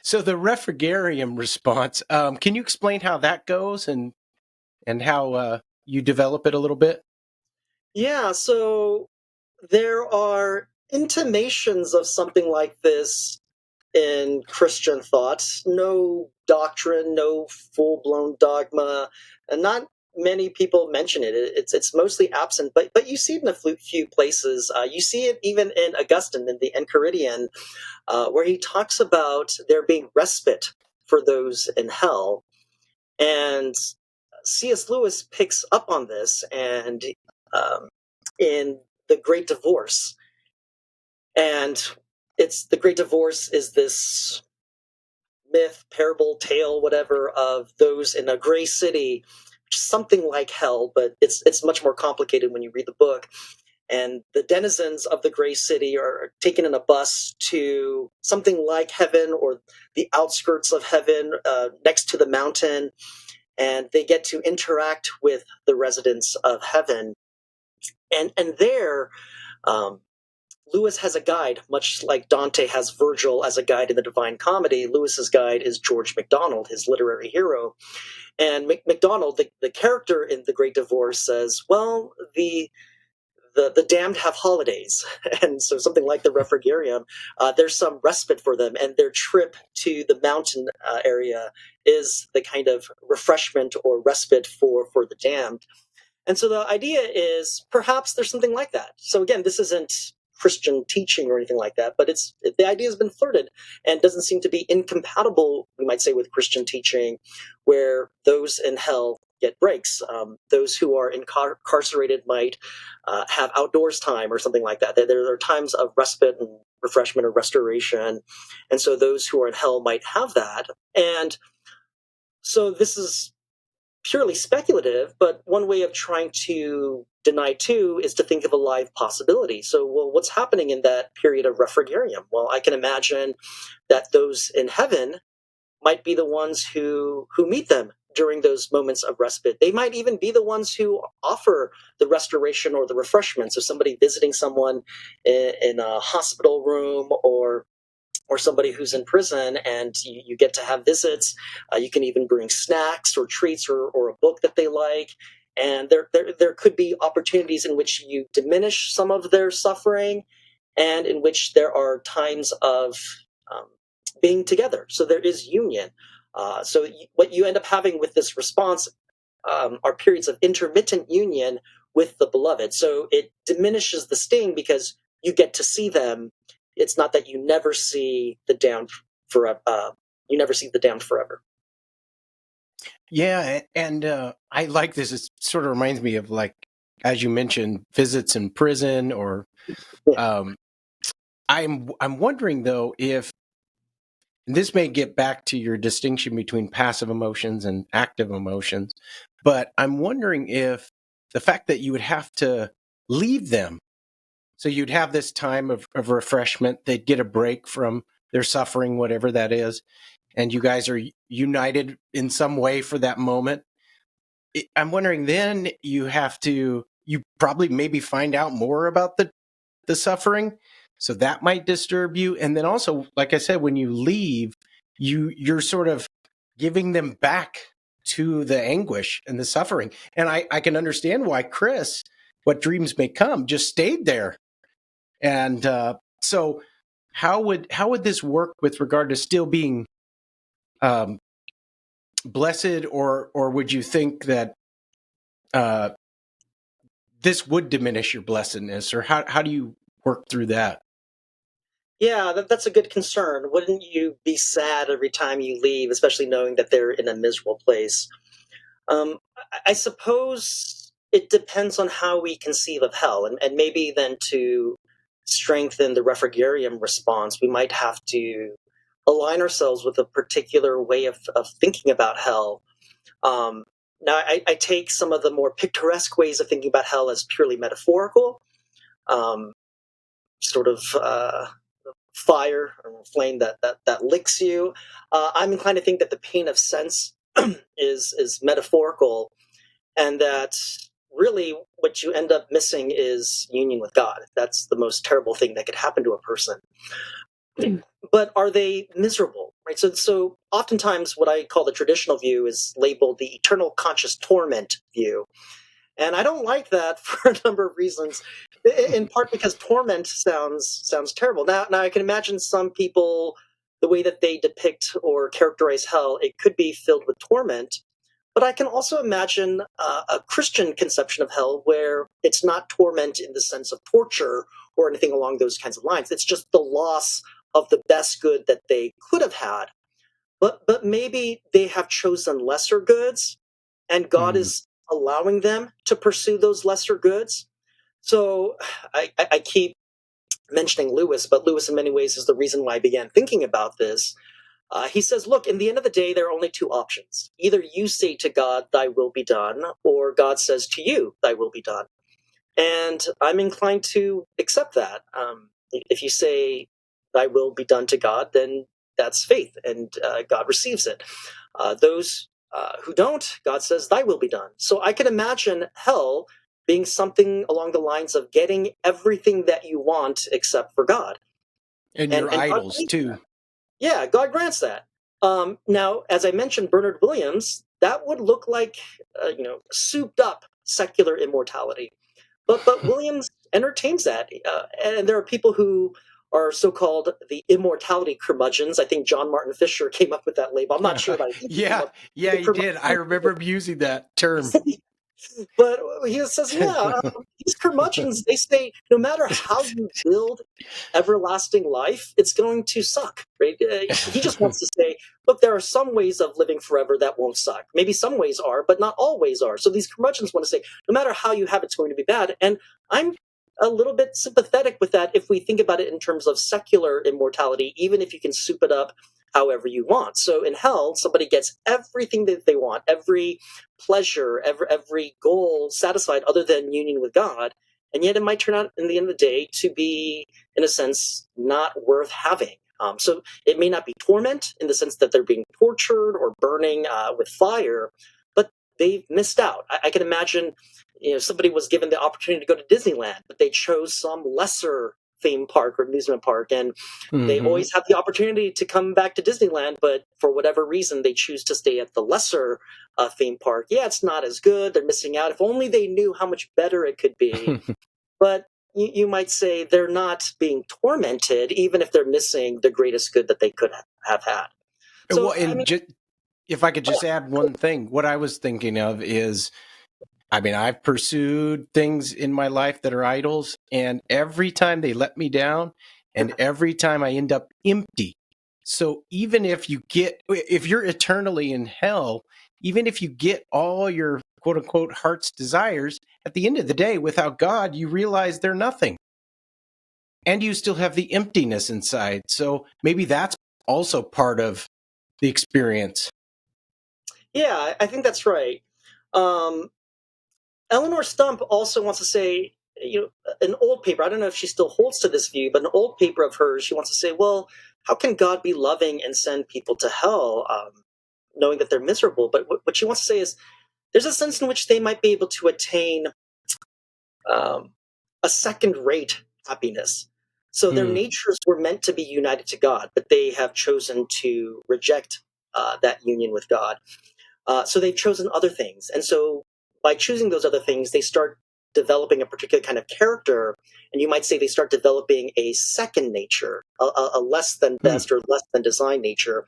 So the Refrigerium response, can you explain how that goes and how you develop it a little bit? Yeah, so there are intimations of something like this in Christian thought. No doctrine, no full blown dogma, and not many people mention it. It's mostly absent, but you see it in a few places. You see it even in Augustine in the Enchiridion, where he talks about there being respite for those in hell. And C.S. Lewis picks up on this, and in The Great Divorce, and it's the Great Divorce is this myth, parable, tale, whatever, of those in a gray city, something like hell, but it's much more complicated when you read the book. And the denizens of the gray city are taken in a bus to something like heaven or the outskirts of heaven, next to the mountain, and they get to interact with the residents of heaven. And there, um, Lewis has a guide, much like Dante has Virgil as a guide in the Divine Comedy. Lewis's guide is George MacDonald, his literary hero. And MacDonald, the character in The Great Divorce, says, well, the damned have holidays. And so something like the Refrigerium, there's some respite for them. And their trip to the mountain area is the kind of refreshment or respite for the damned. And so the idea is perhaps there's something like that. So again, this isn't Christian teaching or anything like that, but the idea has been flirted and doesn't seem to be incompatible, we might say, with Christian teaching, where those in hell get breaks. Those who are incarcerated might have outdoors time or something like that. There are times of respite and refreshment or restoration, and so those who are in hell might have that. And so this is purely speculative, but one way of trying to deny too is to think of a live possibility. So, well, what's happening in that period of Refrigerium? Well, I can imagine that those in heaven might be the ones who meet them during those moments of respite. They might even be the ones who offer the restoration or the refreshment. So somebody visiting someone in a hospital room or somebody who's in prison, and you get to have visits. You can even bring snacks or treats or a book that they like. And there could be opportunities in which you diminish some of their suffering and in which there are times of um, being together. So there is union. So what you end up having with this response are periods of intermittent union with the beloved. So it diminishes the sting because you get to see them. It's not that you never see the damned forever. You never see the damned forever. Yeah, and I like this. It sort of reminds me of, like, as you mentioned, visits in prison. Or Yeah. um, I'm wondering though if, and this may get back to your distinction between passive emotions and active emotions, but I'm wondering if the fact that you would have to leave them, so you'd have this time of refreshment, they'd get a break from their suffering, whatever that is, and you guys are united in some way for that moment. I'm wondering then you probably maybe find out more about the suffering. So that might disturb you. And then also, like I said, when you leave, you're sort of giving them back to the anguish and the suffering. And I can understand why Chris, what dreams may come, just stayed there. And so how would this work with regard to still being um, blessed, or would you think that uh, this would diminish your blessedness, or how do you work through that? Yeah, that's a good concern. Wouldn't you be sad every time you leave, especially knowing that they're in a miserable place? I suppose it depends on how we conceive of hell, and maybe then to strengthen the Refrigerium response, we might have to align ourselves with a particular way of thinking about hell. Um, Now, I take some of the more picturesque ways of thinking about hell as purely metaphorical, um, sort of fire or flame that licks you. I'm inclined to think that the pain of sense is metaphorical, and that really what you end up missing is union with God. That's the most terrible thing that could happen to a person. but are they miserable? Right. So oftentimes, what I call the traditional view is labeled the eternal conscious torment view, and I don't like that for a number of reasons. In part because torment sounds terrible. Now I can imagine some people, the way that they depict or characterize hell, it could be filled with torment. But I can also imagine a Christian conception of hell where it's not torment in the sense of torture or anything along those kinds of lines. It's just the loss of the best good that they could have had. But maybe they have chosen lesser goods, and God Mm. is allowing them to pursue those lesser goods. So I keep mentioning Lewis, but Lewis in many ways is the reason why I began thinking about this. He says, look, in the end of the day, there are only two options. Either you say to God, thy will be done, or God says to you, thy will be done. And I'm inclined to accept that. If you say, thy will be done to God, then that's faith, and God receives it. Those who don't, God says, thy will be done. So I can imagine hell being something along the lines of getting everything that you want except for God. And And, your and God idols too. yeah, God grants that. Now, as I mentioned, Bernard Williams, that would look like souped up secular immortality. But Williams entertains that, and there are people who are so-called the immortality curmudgeons. I think John Martin Fisher came up with that label. I'm not sure that he came Yeah, up with yeah, the he did. I remember him using that term. curmudgeon. But he says, yeah, these curmudgeons, they say no matter how you build everlasting life, it's going to suck, right? He just wants to say, look, there are some ways of living forever that won't suck. Maybe some ways are, but not all ways are. So these curmudgeons want to say, no matter how you have, it's going to be bad. And I'm a little bit sympathetic with that if we think about it in terms of secular immortality, even if you can soup it up however you want. So in hell, somebody gets everything that they want, every pleasure, every goal satisfied other than union with God. And yet it might turn out in the end of the day to be, in a sense, not worth having. So it may not be torment in the sense that they're being tortured or burning with fire, but they've missed out. I can imagine, somebody was given the opportunity to go to Disneyland, but they chose some lesser theme park or amusement park, and they Hmm. always have the opportunity to come back to Disneyland, but for whatever reason, they choose to stay at the lesser theme park. Yeah, it's not as good. They're missing out. If only they knew how much better it could be. But you might say they're not being tormented, even if they're missing the greatest good that they could have had. Well, So, I mean, if I could just add one thing, what I was thinking of is, I mean, I've pursued things in my life that are idols, and every time they let me down, and every time I end up empty. So even if you're eternally in hell, even if you get all your quote unquote heart's desires, at the end of the day, without God, you realize they're nothing. And you still have the emptiness inside. So maybe that's also part of the experience. yeah, I think that's right. Um, Eleanor Stump also wants to say, an old paper, I don't know if she still holds to this view, but an old paper of hers, she wants to say, well, how can God be loving and send people to hell, knowing that they're miserable? But what she wants to say is there's a sense in which they might be able to attain um, a second rate happiness. So their Hmm. natures were meant to be united to God, but they have chosen to reject that union with God. So they've chosen other things. And so by choosing those other things, they start developing a particular kind of character. And you might say they start developing a second nature, a less than Hmm. best or less than design nature.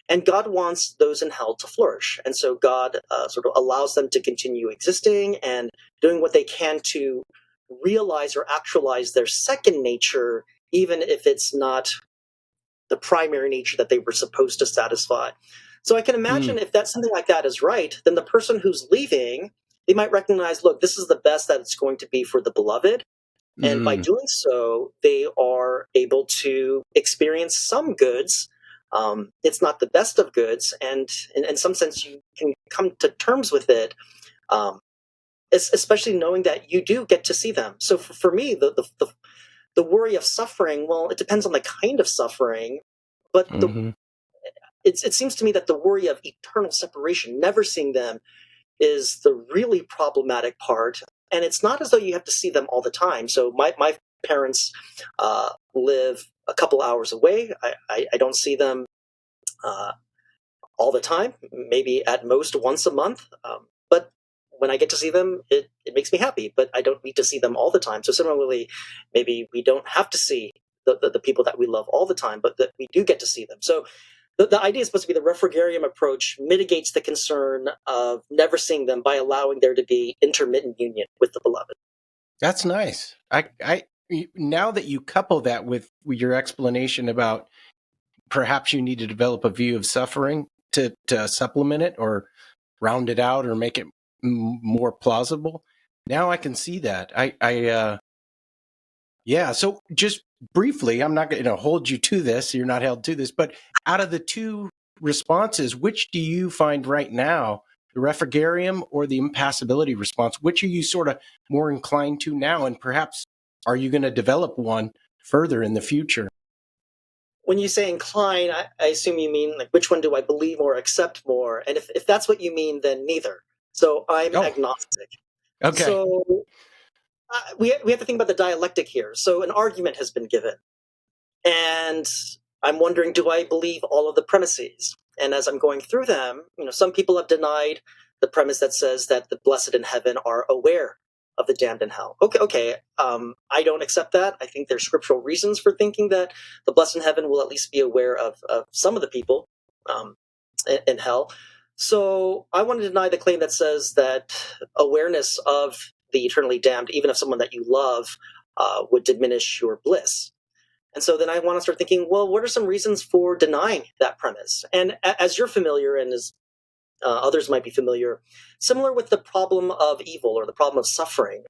And God wants those in hell to flourish. And so God sort of allows them to continue existing and doing what they can to realize or actualize their second nature, even if it's not the primary nature that they were supposed to satisfy. So I can Hmm. imagine if that something like that is right, then the person who's leaving, they might recognize, look, this is the best that it's going to be for the beloved. And by Hmm. doing so, they are able to experience some goods. It's not the best of goods, and in some sense, you can come to terms with it, especially knowing that you do get to see them. So for me, the worry of suffering, well, it depends on the kind of suffering, but Hmm. it seems to me that the worry of eternal separation, never seeing them, is the really problematic part. And it's not as though you have to see them all the time. So my parents live a couple hours away. I don't see them uh, all the time, maybe at most once a month. But when I get to see them, it makes me happy, but I don't need to see them all the time. So similarly, maybe we don't have to see the people that we love all the time, but that we do get to see them. So the idea is supposed to be the Refrigerium approach mitigates the concern of never seeing them by allowing there to be intermittent union with the beloved. That's nice. Now that you couple that with your explanation about perhaps you need to develop a view of suffering to supplement it or round it out or make it more plausible. Now I can see that. Yeah. So just briefly, I'm not going to hold you to this. You're not held to this, but out of the two responses, which do you find right now, the refrigerium or the impassibility response? Which are you sort of more inclined to now? And perhaps are you going to develop one further in the future? When you say incline, I assume you mean like which one do I believe or accept more? And if that's what you mean, then neither. So I'm Oh, agnostic. okay. So we have to think about the dialectic here. So an argument has been given, and I'm wondering, do I believe all of the premises? And as I'm going through them, some people have denied the premise that says that the blessed in heaven are aware of the damned in hell. Okay. I don't accept that. I think there's scriptural reasons for thinking that the blessed in heaven will at least be aware of some of the people um, in hell. So I want to deny the claim that says that awareness of the eternally damned, even of someone that you love, would diminish your bliss. And so then I want to start thinking, well, what are some reasons for denying that premise? And as you're familiar, and as others might be familiar, similar with the problem of evil or the problem of suffering,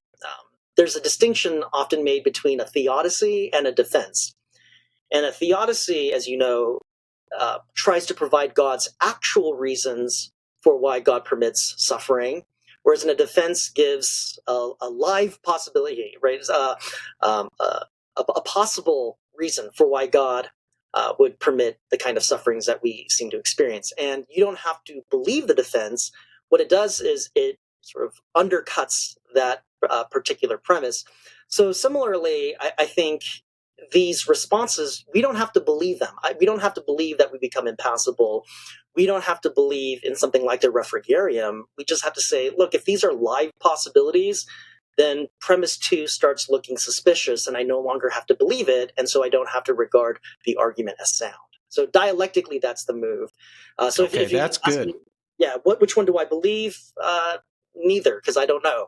there's a distinction often made between a theodicy and a defense. And a theodicy, as you know, tries to provide God's actual reasons for why God permits suffering, whereas in a defense gives a live possibility, right? A possible reason for why God would permit the kind of sufferings that we seem to experience. And you don't have to believe the defense. What it does is it sort of undercuts that particular premise. So similarly, I think these responses, we don't have to believe them. We don't have to believe that we become impassible. We don't have to believe in something like the Refrigerium. We just have to say, look, if these are live possibilities, then premise two starts looking suspicious, and I no longer have to believe it, and so I don't have to regard the argument as sound. So dialectically, that's the move. So Okay, if you that's ask good. me, yeah, which one do I believe? Neither, because I don't know.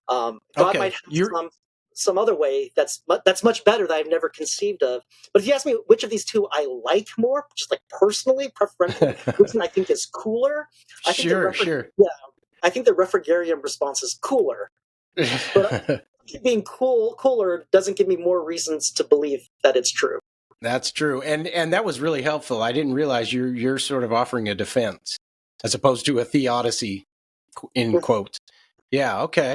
God might Okay, have you're some other way that's much better that I've never conceived of. But if you ask me which of these two I like more, just like personally, preferentially, which one I think is cooler, I think sure. yeah, I think the Refrigerium response is cooler. But being cooler doesn't give me more reasons to believe that it's true. That's true, and that was really helpful. I didn't realize you're sort of offering a defense as opposed to a theodicy in quotes. Yeah, okay.